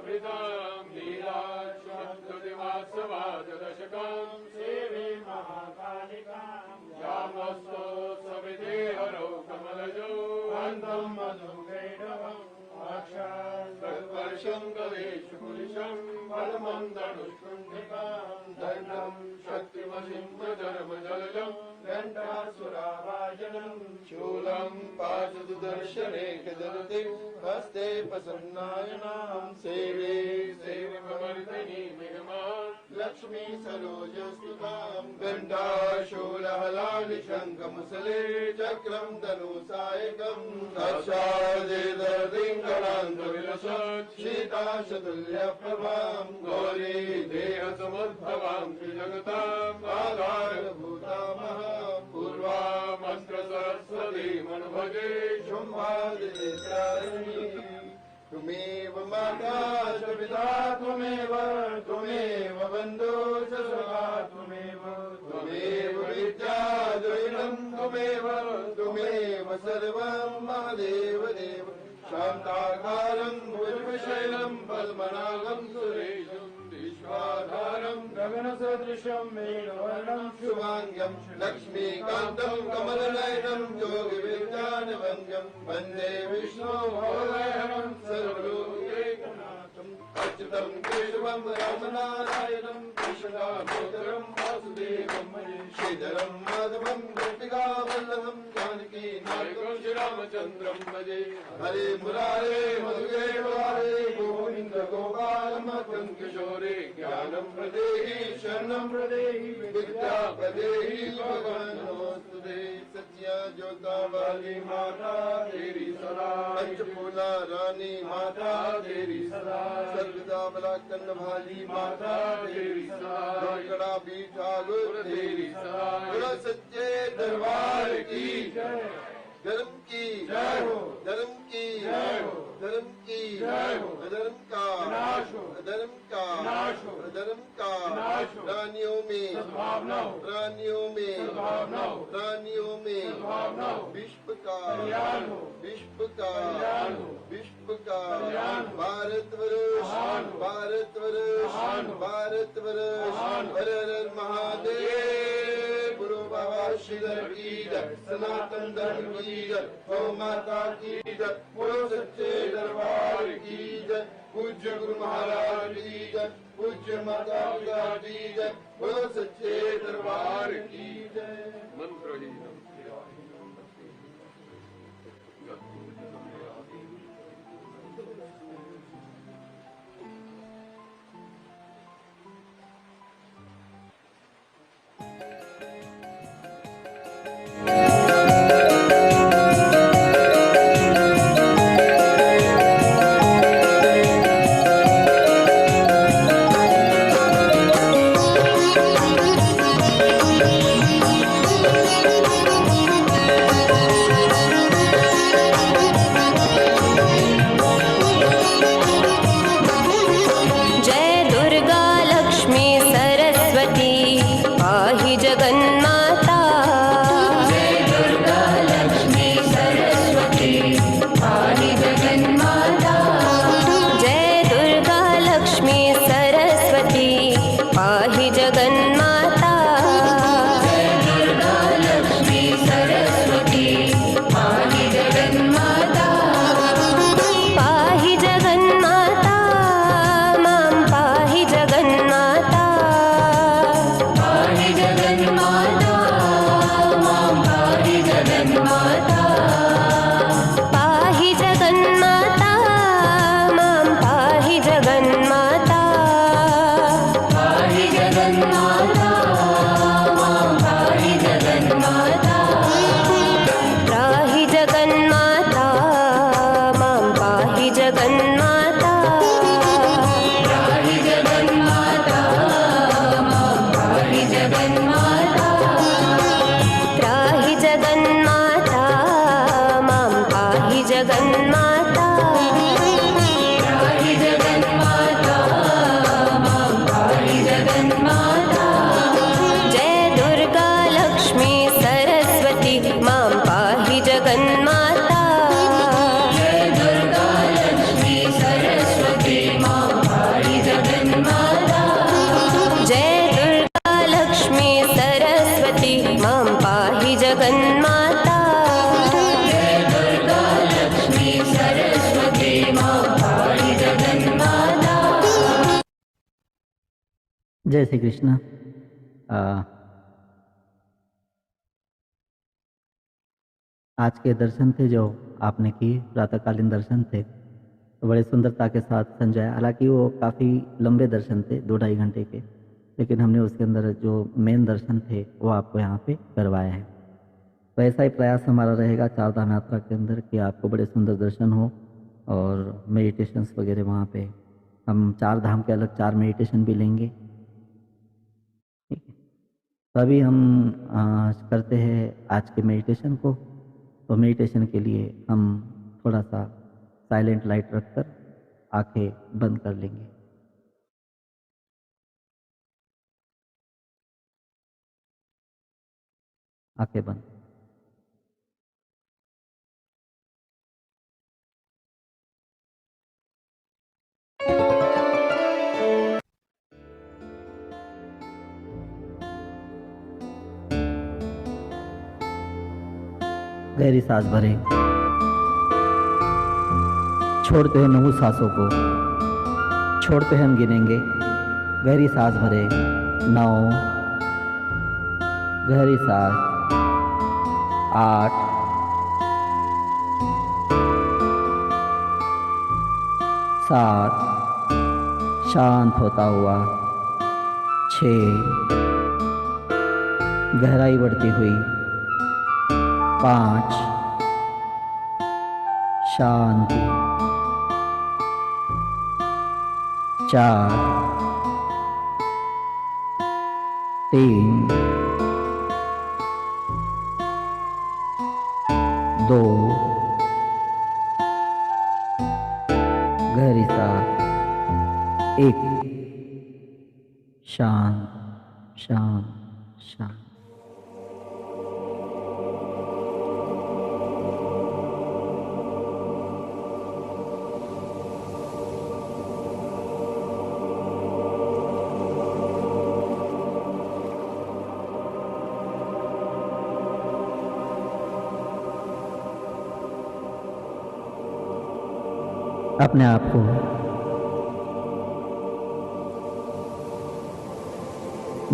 प्रभृतां लीलाशब्ददिवासवादशकां सेवे महाकालिकां यामस्तो सविदे हरौ कमलजो अन्तं मधुगैरवम् तत्वर्षं गवेषु पुरुषं परमं धनुष्कुण्डिकां दण्डं शक्तिमसिं धर्मजलजं घण्टासुराभाजनं शूलं पाशुदर्शने ददते हस्ते प्रसन्नायनां सेवे सेवमर्दिनी मेघमान् लक्ष्मी सरोजस्तुतां घण्टाशूलहलानि शङ्खमुसले चक्रं धनुसायकं दशादिदर्दिङ्गणान्तविलसत् शीताशतुल्यप्रभां गौरी देहसमुद्भवां त्रिजगताम् आधारभूतामः पूर्वा मन्त्रसरस्वती मनुभजे शुम्भादित्रारिणी त्वमेव माता च पिता त्वमेव त्वमेव बन्धुः च सखा त्वमेव विद्या द्वैतं त्वमेव सर्वं महादेव देव शान्ताकारं भुजगशैलं पद्मनाभं सुरेशं विश्वाधारं गगनसदृशं मेघवर्णं शुभाङ्गं लक्ष्मीकान्तं कमलनयनं योगिविद्यानवन्द्यं वन्दे विष्णु भवभयहरं सर्वलोकैकनाथम् अच्युतं केशवं रामनारायणं कृष्णदामोदरं वासुदेवं श्रीधरं माधवं गोपिकावल्लभं जानकी नायकं श्रीरामचन्द्रं भजे हरे मुरारे मधुरे मुरारे गोविन्द गोपालमतं किशोरे ज्ञानं प्रदेहि शरणं प्रदेहि विद्या प्रदेहि भगवान् नमोस्तुते सत्या ज्योता वाली माता तेरी सदा पंचफूला रानी माता तेरी सदा सर्वदा बलाकन्न भाली माता तेरी सदा कड़ा बीठा गुरु तेरी सदा गुरु सच्चे दरबार की जय धर्म की जय हो धर्म की जय हो धर्म की जय हो अधर्म का विनाश हो अधर्म का विनाश हो अधर्म का विनाश हो प्राणियों में सद्भावना हो प्राणियों में सद्भावना हो प्राणियों में सद्भावना हो विश्व का कल्याण हो विश्व का कल्याण हो विश्व का कल्याण हो भारतवर्ष भारतवर्ष भारतवर्ष हर हर महादेव गुरु बाबा श्रीधर की जय सनातन धर्म की जय गौ माता की जय बोलो सच्चे दरबार की जय पूज्य गुरु महाराज की जय पूज्य माता पिता की जय बोलो सच्चे दरबार की जय मंत्रहीन जय श्री कृष्ण। आज के दर्शन थे जो आपने किए, प्रातःकालीन दर्शन थे, तो बड़े सुंदरता के साथ संजय, हालांकि वो काफ़ी लंबे दर्शन थे, 2-2.5 घंटे के, लेकिन हमने उसके अंदर जो मेन दर्शन थे वो आपको यहाँ पे करवाए हैं। तो ऐसा ही प्रयास हमारा रहेगा चार धाम यात्रा के अंदर कि आपको बड़े सुंदर दर्शन हो और मेडिटेशंस वगैरह वहाँ पे हम 4 धाम के अलग 4 मेडिटेशन भी लेंगे। ठीक है, तो अभी हम करते हैं आज के मेडिटेशन को। तो मेडिटेशन के लिए हम थोड़ा सा साइलेंट लाइट रखकर आंखें बंद कर लेंगे। आंखें बंद। गहरी सांस भरें, छोड़ते हैं 9 सांसों को, छोड़ते हैं हम गिनेंगे। गहरी सांस भरें, 9, गहरी सांस, 8, 7, शांत होता हुआ, 6, गहराई बढ़ती हुई, 5, शांति, 4, 3, 2, गहरी सांस, 1, शांत शांत शांत। अपने आप को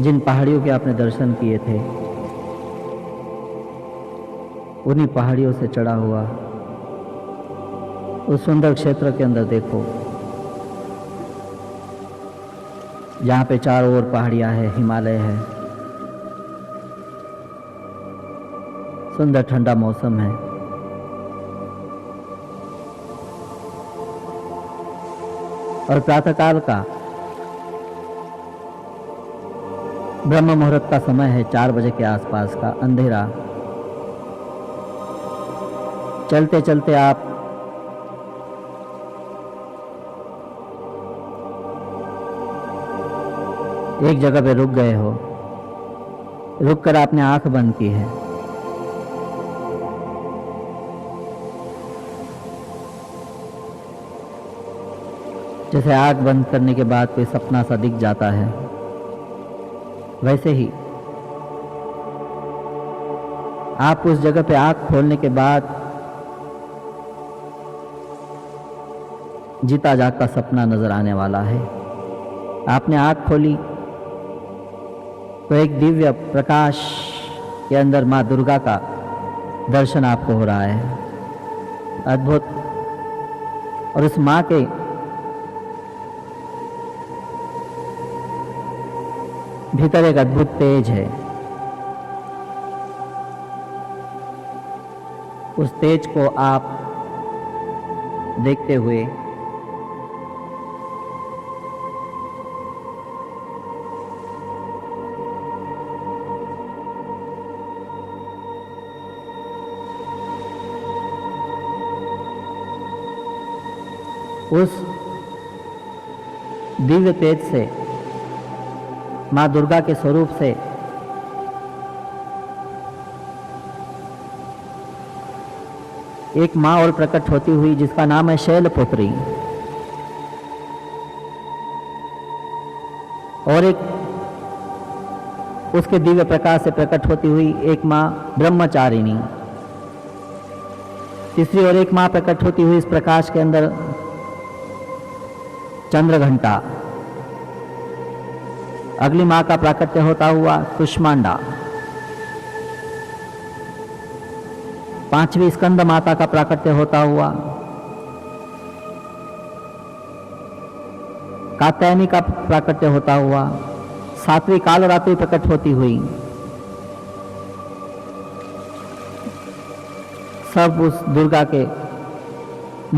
जिन पहाड़ियों के आपने दर्शन किए थे उन्हीं पहाड़ियों से चढ़ा हुआ उस सुंदर क्षेत्र के अंदर देखो, जहाँ पे चारों ओर पहाड़ियाँ है, हिमालय है, सुंदर ठंडा मौसम है। और प्रातःकाल का ब्रह्म मुहूर्त का समय है, 4 बजे के आसपास का अंधेरा। चलते चलते आप एक जगह पे रुक गए हो, रुककर आपने आंख बंद की है। जैसे आंख बंद करने के बाद कोई सपना सा दिख जाता है, वैसे ही आप उस जगह पे आंख खोलने के बाद जीता जागता सपना नजर आने वाला है। आपने आंख खोली तो एक दिव्य प्रकाश के अंदर माँ दुर्गा का दर्शन आपको हो रहा है, अद्भुत। और उस माँ के भीतर एक अद्भुत तेज है। उस तेज को आप देखते हुए उस दिव्य तेज से, माँ दुर्गा के स्वरूप से एक माँ और प्रकट होती हुई, जिसका नाम है शैलपुत्री। और एक उसके दिव्य प्रकाश से प्रकट होती हुई एक माँ ब्रह्मचारिणी। तीसरी और एक माँ प्रकट होती हुई इस प्रकाश के अंदर चंद्रघंटा। अगली माँ का प्राकट्य होता हुआ कुष्मांडा। 5वीं स्कंद माता का प्राकट्य होता हुआ कात्यायनी का प्राकट्य होता हुआ 7वीं कालरात्रि प्रकट होती हुई सब उस दुर्गा के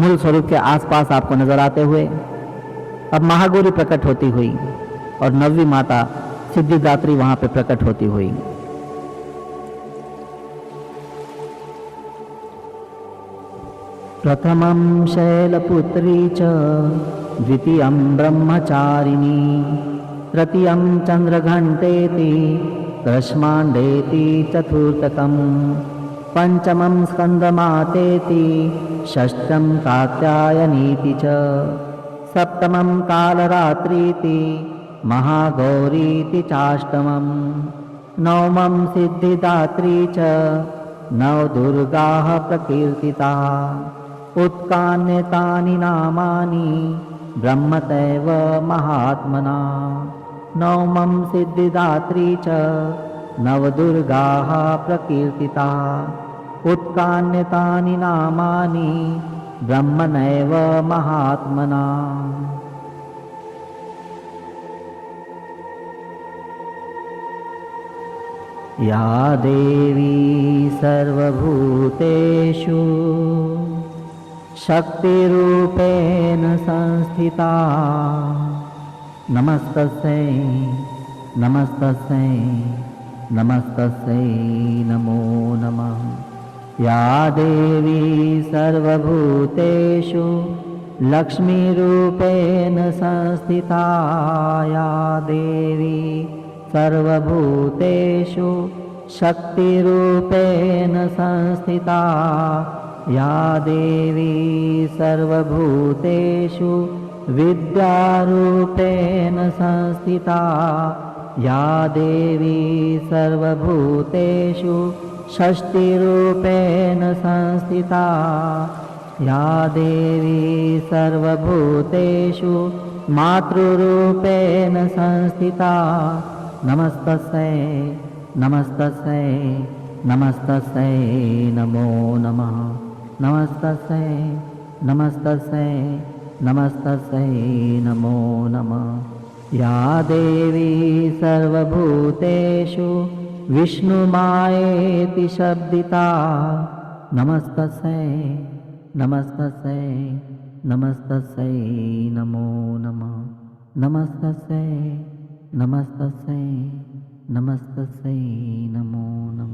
मूल स्वरूप के आसपास आपको नजर आते हुए अब महागौरी प्रकट होती हुई और 9वीं माता सिद्धिदात्री वहां पे प्रकट होती हुई। प्रथमं शैलपुत्री च द्वितीयं ब्रह्मचारिणी तृतीयं चंद्रघंटेति क्रष्मांडेति चतुर्थकं पंचमं स्कंदमातेति षष्ठं कात्यायनीति च सप्तमं कालरात्रीति महागौरीति चाष्टमं नवमं सिद्धिदात्री च नवदुर्गाः प्रकीर्तिताः उत्कान्यतानि नामानि ब्रह्मतैव महात्मना नवमं सिद्धिदात्री च नवदुर्गाः प्रकीर्तिताः उत्कान्यतानि नामानि ब्रह्मणैव महात्मना। या देवी सर्वभूतेषु शक्तिरूपेण संस्थिता नमस्तस्यै नमस्तस्यै नमस्तस्यै नमो नमः। या देवी सर्वभूतेषु लक्ष्मीरूपेण संस्थिता या देवी सर्वभूतेषु शक्तिरूपेण संस्थिता या देवी सर्वभूतेषु विद्यारूपेण संस्थिता या देवी सर्वभूतेषु षष्टिरूपेण संस्थिता या देवी सर्वभूतेषु मातृरूपेण संस्थिता नमस्तस्यै नमस्तस्यै नमस्तस्यै नमो नमः। नमस्तस्यै नमस्तस्यै नमस्तस्यै नमो नमः। या देवी सर्वभूतेषु विष्णुमायेति शब्दिता नमस्तस्यै नमस्तस्यै नमस्तस्यै नमो नमः। नमस्तस्यै नमस्तस्यै नमस्तस्यै नमो नमः।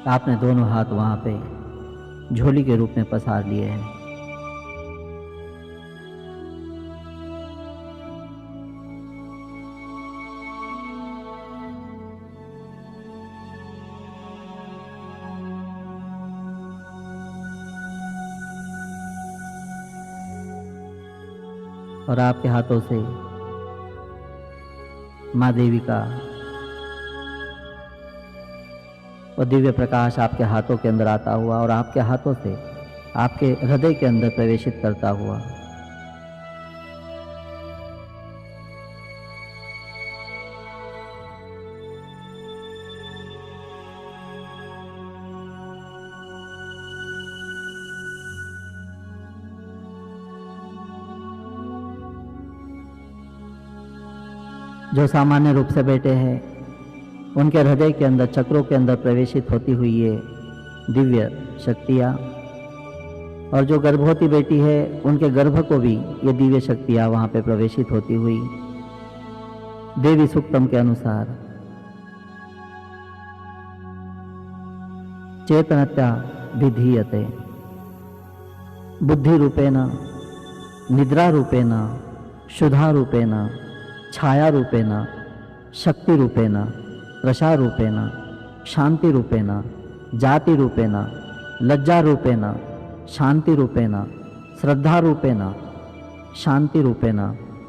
आपने दोनों हाथ वहां पे झोली के रूप में पसार लिए हैं। और आपके हाथों से माँ देवी का और दिव्य प्रकाश आपके हाथों के अंदर आता हुआ और आपके हाथों से आपके हृदय के अंदर प्रवेशित करता हुआ जो सामान्य रूप से बैठे हैं उनके हृदय के अंदर चक्रों के अंदर प्रवेशित होती हुई ये दिव्य शक्तियाँ, और जो गर्भवती बेटी है उनके गर्भ को भी ये दिव्य शक्तियाँ वहाँ पे प्रवेशित होती हुई देवी सूक्तम के अनुसार चेतनत्या विधीयते बुद्धि रूपेण निद्रा रूपेण शुद्धा रूपेण छाया रूपेण शक्ति रूपेण रसा रूपेण शांति रूपेण जाति रूपेण लज्जा रूपेण शांति रूपेण श्रद्धा रूपेण शांति रूपेण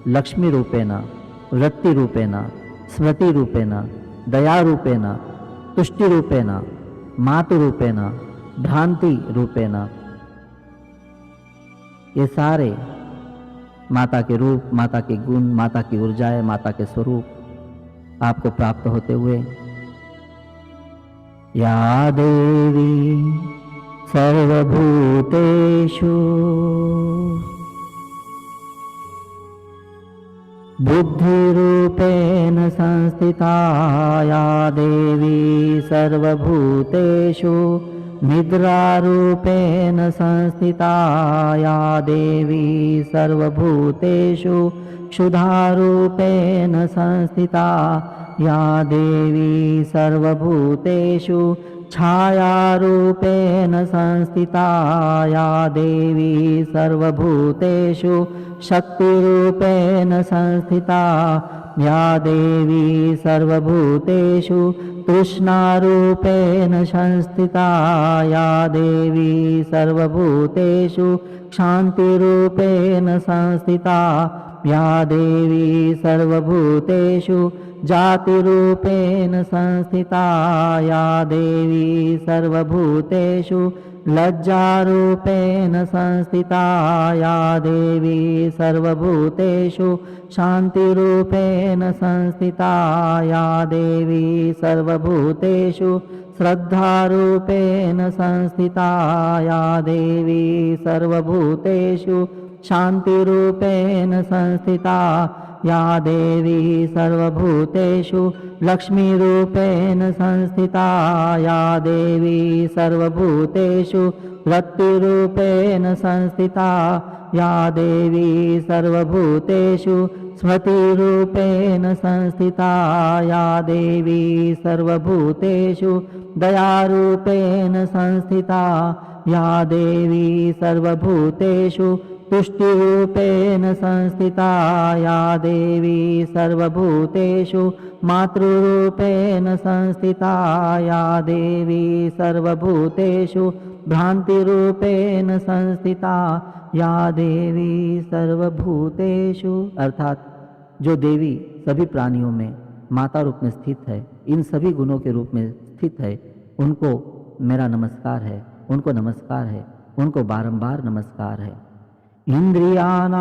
लक्ष्मी रूपेण, वृत्ति रूपेण, स्मृति रूपेण, दया रूपेण, तुष्टि रूपेण, मातु रूपेण, भ्रांति रूपेण, ये सारे माता के रूप, माता के गुण, माता की ऊर्जाएं, माता के स्वरूप आपको प्राप्त होते हुए या देवी सर्वभूतेषु बुद्धिरूपेण संस्थिता या देवी सर्वभूतेषु निद्रारूपेण संस्थिता या देवी सर्वभूतेषु क्षुधारूपेण संस्थिता या देवी सर्वभूतेषु छायारूपेण संस्थिता या देवी सर्वभूतेषु शक्तिरूपेण संस्थिता या देवी सर्वभूतेषु तृष्णारूपेण संस्थिता या देवी सर्वभूतेषु शान्तिरूपेण संस्थिता या देवी सर्वभूतेषु जातिरूपेण संस्थिता या देवी सर्वभूतेषु लज्जारूपेण संस्थिता या देवी सर्वभूतेषु शान्तिरूपेण संस्थिता या देवी सर्वभूतेषु श्रद्धारूपेण संस्थिता या देवी सर्वभूतेषु शान्तिरूपेण संस्थिता या देवी सर्वभूतेषु लक्ष्मीरूपेण संस्थिता या देवी सर्वभूतेषु वृत्तिरूपेण संस्थिता या देवी सर्वभूतेषु स्मृतिरूपेण संस्थिता या देवी सर्वभूतेषु दयारूपेण संस्थिता या देवी सर्वभूतेषु तुष्टिरूपेण संस्थिता या देवी सर्वभूतेषु मातृरूपेण संस्थिता या देवी सर्वभूतेषु भ्रांतिरूपेण संस्थिता या देवी सर्वभूतेषु। अर्थात जो देवी सभी प्राणियों में माता रूप में स्थित है, इन सभी गुणों के रूप में स्थित है, उनको मेरा नमस्कार है, उनको नमस्कार है, उनको बारंबार नमस्कार है। इंद्रियाणामधिष्ठात्री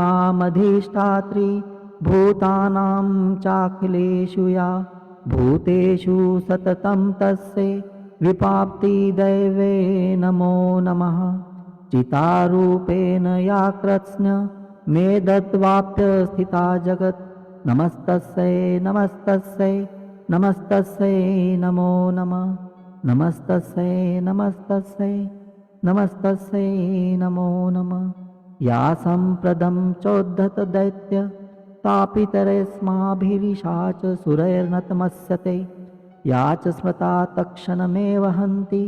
भूतानां चाखिलेषु या भूतेषु सततं तस्यै विपाप्ति दैवे नमो नमः। चितारूपेण या कृत्स्न मे दत्वाप्य स्थिता जगत् नमस्तस्यै नमस्तस्यै नमस्तस्यै नमो नमः। नमस्तस्यै नमस्तस्यै नमस्तस्यै नमो नमः। या सम्प्रदं चोद्धत दैत्य तापितरस्माभिरिषा च सुरैर्नतमस्यते या च स्मृता तत्क्षणमेव हन्ति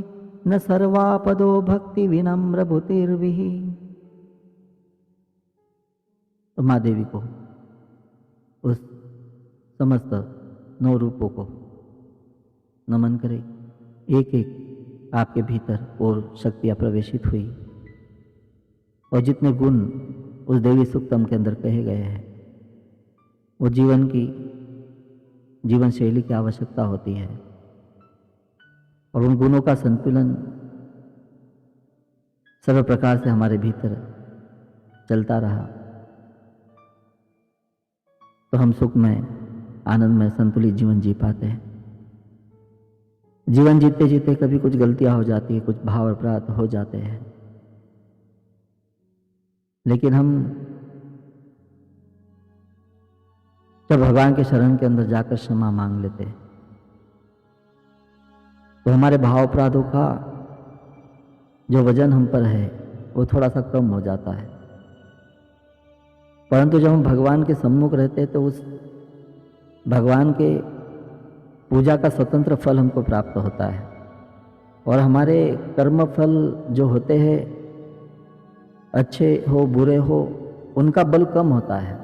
न सर्वापदो भक्ति विनम्र भूतिर्भिः। तो माँ देवी को, उस समस्त 9 रूपों को नमन करें। एक एक आपके भीतर और शक्तियाँ प्रवेशित हुई और जितने गुण उस देवी सूक्तम के अंदर कहे गए हैं वो जीवन शैली की आवश्यकता होती है और उन गुणों का संतुलन सर्व प्रकार से हमारे भीतर चलता रहा तो हम सुख में, आनंद में, संतुलित जीवन जी पाते हैं। जीवन जीते जीते कभी कुछ गलतियां हो जाती है, कुछ भाव अपराध हो जाते हैं, लेकिन हम जब भगवान के शरण के अंदर जाकर क्षमा मांग लेते हैं तो हमारे भाव अपराधों का जो वजन हम पर है वो थोड़ा सा कम हो जाता है। परंतु जब हम भगवान के सम्मुख रहते हैं तो उस भगवान के पूजा का स्वतंत्र फल हमको प्राप्त होता है और हमारे कर्म फल जो होते हैं, अच्छे हो बुरे हो, उनका बल कम होता है,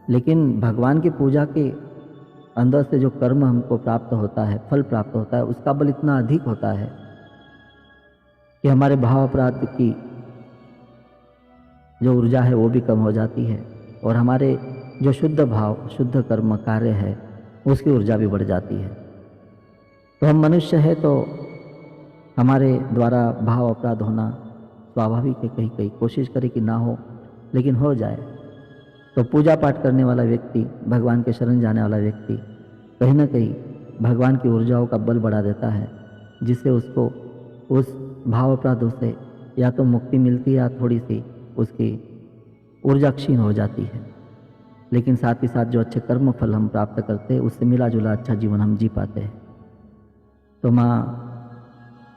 लेकिन भगवान की पूजा के अंदर से जो कर्म हमको प्राप्त होता है, फल प्राप्त होता है, उसका बल इतना अधिक होता है कि हमारे भाव अपराध की जो ऊर्जा है वो भी कम हो जाती है और हमारे जो शुद्ध भाव, शुद्ध कर्म कार्य है, उसकी ऊर्जा भी बढ़ जाती है। तो हम मनुष्य है तो हमारे द्वारा भाव अपराध होना स्वाभाविक है, कहीं कहीं कोशिश करे कि ना हो, लेकिन हो जाए। तो पूजा पाठ करने वाला व्यक्ति, भगवान के शरण जाने वाला व्यक्ति कहीं ना कहीं भगवान की ऊर्जाओं का बल बढ़ा देता है, जिससे उसको उस भाव अपराधों से या तो मुक्ति मिलती है या थोड़ी सी उसकी ऊर्जा क्षीण हो जाती है। लेकिन साथ ही साथ जो अच्छे कर्म फल हम प्राप्त करते हैं, उससे मिला जुला अच्छा जीवन हम जी पाते हैं। तो माँ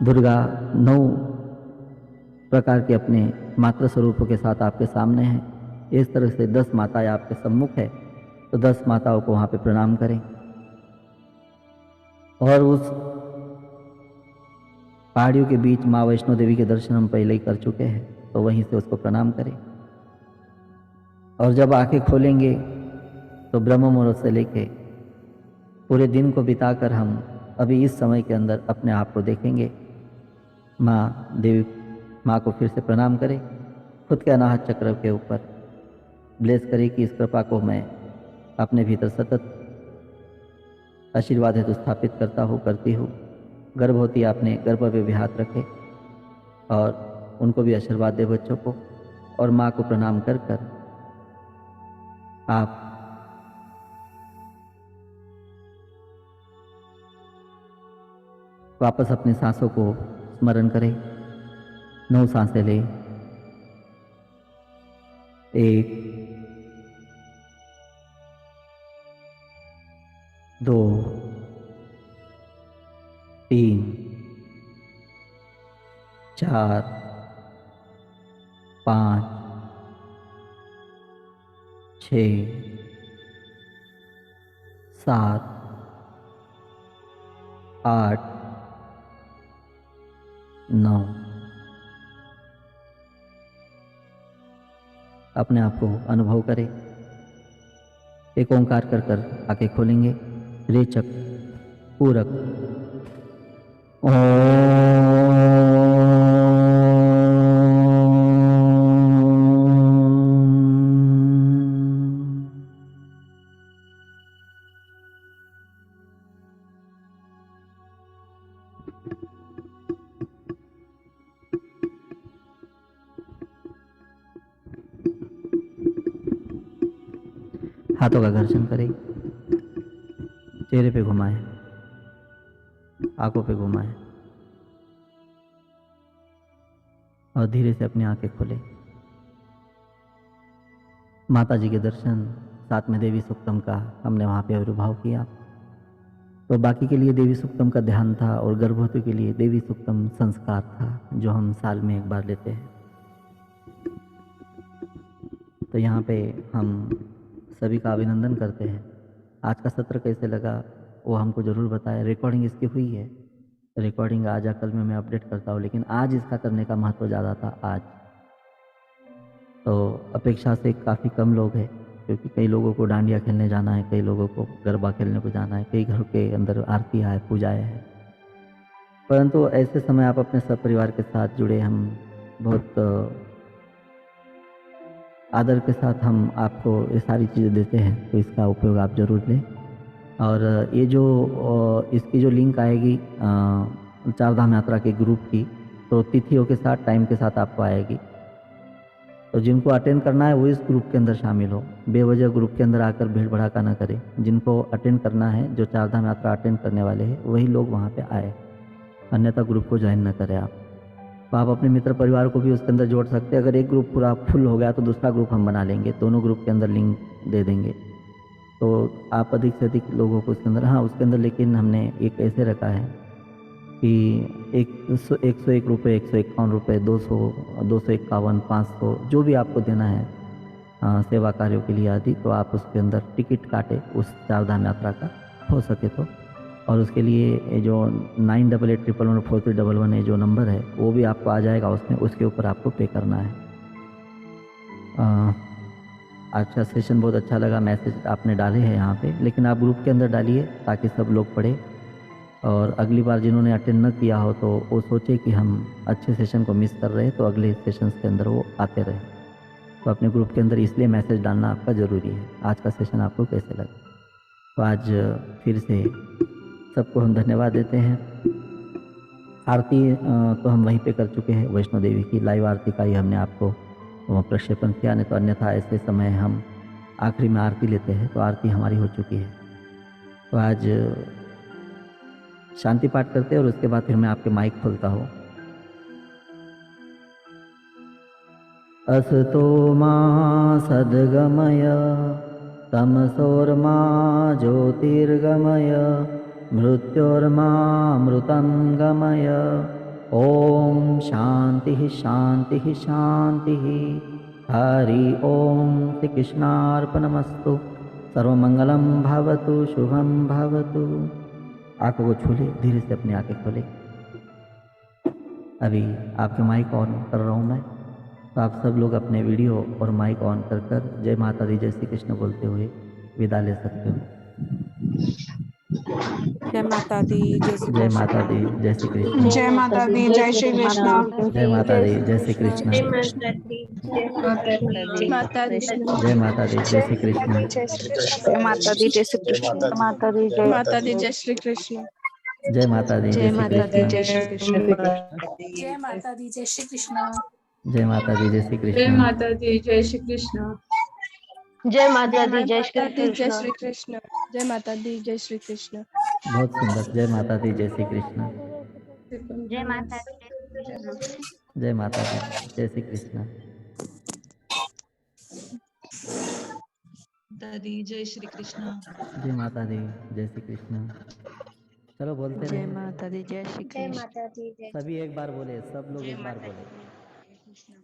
दुर्गा 9 प्रकार के अपने मातृ स्वरूपों के साथ आपके सामने हैं। इस तरह से 10 माताएं आपके सम्मुख है, तो 10 माताओं को वहाँ पे प्रणाम करें। और उस पहाड़ियों के बीच माँ वैष्णो देवी के दर्शन हम पहले ही कर चुके हैं, तो वहीं से उसको प्रणाम करें। और जब आंखें खोलेंगे तो ब्रह्म मुहूर्त से लेके पूरे दिन को बिताकर हम अभी इस समय के अंदर अपने आप को देखेंगे। माँ देवी माँ को फिर से प्रणाम करें, खुद के अनाहत चक्र के ऊपर ब्लेस करें कि इस कृपा को मैं अपने भीतर सतत आशीर्वाद हेतु स्थापित करता हूँ, करती हूँ। गर्भवती आपने गर्भ पे भी हाथ रखे और उनको भी आशीर्वाद दे बच्चों को। और माँ को प्रणाम कर कर आप वापस अपनी सांसों को स्मरण करें। 9 सांसें लें। 1, 2, 3, 4, 5, 6, 7, 8, 9। अपने आप को अनुभव करें। एक ओंकार कर कर आंखें खोलेंगे। रेचक, पूरक, हाथों का घर्षण करें, चेहरे पे घुमाएं, आंखों पे घुमाएं और धीरे से अपनी आंखें खोलें। माता जी के दर्शन, साथ में देवी सुक्तम का हमने वहाँ पे आविर्भाव किया। तो बाकी के लिए देवी सुक्तम का ध्यान था और गर्भवती के लिए देवी सुक्तम संस्कार था, जो हम साल में एक बार लेते हैं। तो यहाँ पे हम सभी का अभिनंदन करते हैं। आज का सत्र कैसे लगा वो हमको ज़रूर बताएं। रिकॉर्डिंग इसकी हुई है, रिकॉर्डिंग आज या कल में मैं अपडेट करता हूँ, लेकिन आज इसका करने का महत्व ज़्यादा था। आज तो अपेक्षा से काफ़ी कम लोग हैं, क्योंकि कई लोगों को डांडिया खेलने जाना है, कई लोगों को गरबा खेलने को जाना है, कई घर के अंदर आरतियाँ है, पूजाएँ हैं। परंतु ऐसे समय आप अपने सब परिवार के साथ जुड़े, हम बहुत आदर के साथ हम आपको ये सारी चीज़ें देते हैं, तो इसका उपयोग आप ज़रूर लें। और ये जो इसकी जो लिंक आएगी चारधाम यात्रा के ग्रुप की, तो तिथियों के साथ, टाइम के साथ आपको आएगी। तो जिनको अटेंड करना है वो इस ग्रुप के अंदर शामिल हो, बेवजह ग्रुप के अंदर आकर भीड़ भड़ाका ना करें। जिनको अटेंड करना है, जो चारधाम यात्रा अटेंड करने वाले हैं, वही लोग वहाँ पे आए, अन्यथा ग्रुप को ज्वाइन न करें आप। तो आप अपने मित्र परिवार को भी उसके अंदर जोड़ सकते हैं। अगर एक ग्रुप पूरा फुल हो गया तो दूसरा ग्रुप हम बना लेंगे, दोनों ग्रुप के अंदर लिंक दे देंगे, तो आप अधिक से अधिक लोगों को उसके अंदर, हाँ उसके अंदर लेकिन हमने एक ऐसे रखा है कि 101 रुपये, 151 रुपये, 200, 251, 500, जो भी आपको देना है सेवा कार्यों के लिए आदि, तो आप उसके अंदर टिकट काटे उस चारधाम यात्रा का, हो सके तो। और उसके लिए जो 9881143111 जो नंबर है, वो भी आपको आ जाएगा उसमें, उसके ऊपर आपको पे करना है। आज का सेशन बहुत अच्छा लगा। मैसेज आपने डाले हैं यहाँ पे, लेकिन आप ग्रुप के अंदर डालिए ताकि सब लोग पढ़े। और अगली बार जिन्होंने अटेंड न किया हो तो वो सोचे कि हम अच्छे सेशन को मिस कर रहे हैं, तो अगले सेशंस के अंदर वो आते रहे। तो अपने ग्रुप के अंदर इसलिए मैसेज डालना आपका ज़रूरी है। आज का सेशन आपको कैसे लगा? तो आज फिर से सबको हम धन्यवाद देते हैं। आरती तो हम वहीं पे कर चुके हैं, वैष्णो देवी की लाइव आरती का ही हमने आपको प्रक्षेपण किया, नहीं तो अन्यथा ऐसे समय हम आखिरी में आरती लेते हैं, तो आरती हमारी हो चुकी है। तो आज शांति पाठ करते हैं और उसके बाद फिर मैं आपके माइक खोलता हूँ। असतो मा सद्गमय तमसोर्मा ज्योतिर्गमय मृत्योर्मामृतं गमय। ॐ शान्तिः शान्तिः शान्तिः। हरि ओम श्री कृष्णार्पणमस्तु। सर्वमंगलं भवतु, शुभं भवतु। आंखों को छू ले, धीरे से अपनी आंखें खोले। अभी आपके माइक ऑन कर रहा हूँ मैं, तो आप सब लोग अपने वीडियो और माइक ऑन कर कर जय माता दी, जय श्री कृष्ण बोलते हुए विदा ले सकते हो। जय माता दी, जय श्री जय कृष्ण। माता दी, जय श्री कृष्ण। जय माता दी, जय श्री कृष्ण। जय माता दी, जय श्री कृष्ण। जय माता दी, जय माता दी, जय माता दी, जय श्री कृष्ण। जय माता दी, जय श्री कृष्ण। माता दी, जय माता दी, जय श्री कृष्ण। जय माता दी, जय जय श्री माता दी, कृष्ण। जय श्री कृष्ण। जय माता दी, जय श्री कृष्ण। जय माता दी, जय श्री जय कृष्ण। माता दी, जय श्री कृष्ण। जय माता दी, जय श्री जय कृष्ण। श्री कृष्ण। जय माता दी, जय श्री कृष्ण। बहुत सुंदर। जय माता दी, जय श्री कृष्ण। जय माता दी, जय श्री कृष्ण। जय माता दी, जय श्री कृष्ण। माता दी, जय श्री कृष्ण। जय माता दी, जय श्री कृष्ण। चलो बोलते जय रहे, माता दी, जय श्री जय कृष्ण। माता दी, जय सभी एक बार बोले, सब लोग एक बार बोले। कृष्ण।